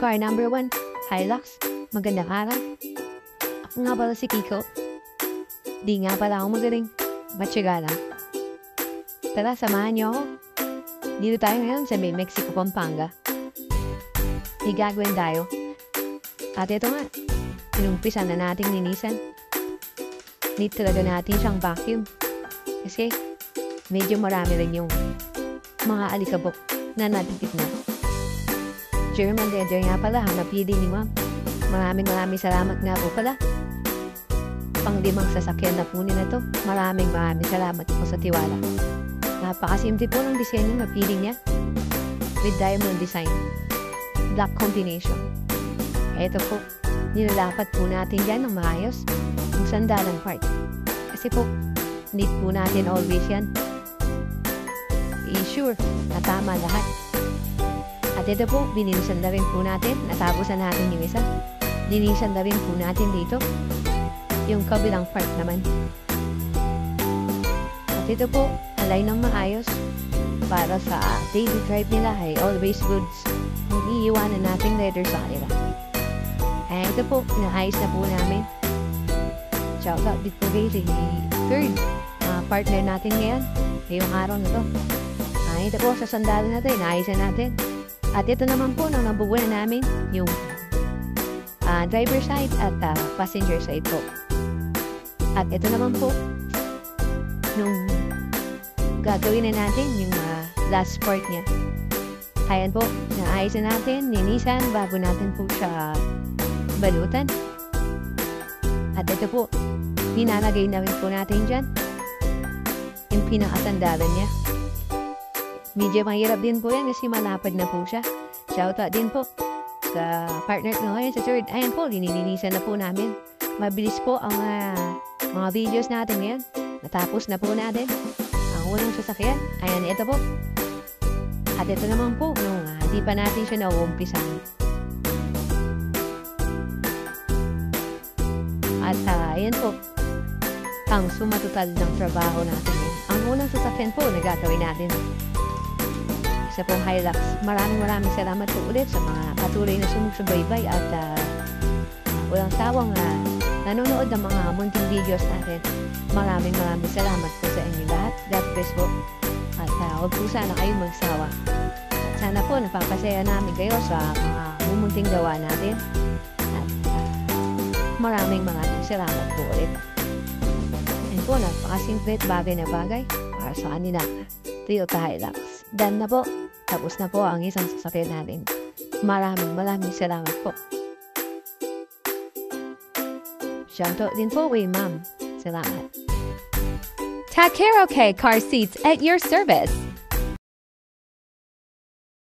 Car number 1, Hilux. Magandang araw. Ako nga pala si Kiko. Di nga pala ako magaling. Matyaga lang. Tara, samahan niyo ako. Dito tayo ngayon sa may Mexico, Pampanga. May gagawin tayo. At ito nga, inumpisa na nating linisan. Need talaga natin siyang vacuum. Kasi medyo marami rin yung mga alikabok na natikip na. German leather nga pala, napili ni Ma'am. Maraming salamat nga po pala. Pang-limang sasakyan na po nila to. Maraming salamat po sa tiwala. Napakasimple po ng disenyo na napili niya. With diamond design. Black combination. Ito po, nilalapat po natin dyan ng maayos. Yung sandalang part. Kasi po, need po natin always yan. I-sure na tama lahat. At ito po, binilisan na rin po natin. Natapos na natin yung isa. Linisan na rin po natin dito. Yung kabilang part naman. At ito po, alay ng maayos. Para sa daily drive nila ay always goods. Kung iiwanan natin leather sa kanila. Ay ito po, inaayos na po namin. Shout out dito po si third partner natin ngayon. Ngayong araw na to. Ay ito po, sa sandalo na to, inaayos na natin. At ito naman po, nung nabubunan namin, yung driver side at passenger side po. At ito naman po, nung gagawin na natin yung last part niya. Ayan po, naayos na natin, linisan, bago natin po siya balutan. At ito po, hinalagay na rin po natin dyan yung pinakasandalan niya. Medyo mahirap din po yan kasi malapad na po siya. Shoutout din po sa partner ko ngayon sa third. Ayan po, linilinisan na po namin. Mabilis po ang mga videos natin ngayon. Natapos na po natin ang unang sasakyan. Ayan, ito po. At ito naman po, nung di pa natin siya nauumpisahan. At ayan po, ang sumatotal ng trabaho natin. Ang unang sasakyan po na gagawin natin. Isa pong Hilux. Maraming salamat po ulit sa mga patuloy na sumusubaybay at walang sawang nanonood ng mga munting videos natin. Maraming salamat po sa inyo lahat. God bless po. At huwag po sana kayo magsawa. At sana po napapasaya namin kayo sa mga mumunting gawa natin. At maraming salamat po ulit. And po, napakasimple at bagay na bagay para sa kanila. Toyota Hilux. Done na po. Tapos na po ang isang sasakyan natin. Maraming salamat po. Shoutout din po kay Ma'am. Salamat. Takero K Car Seats at your service.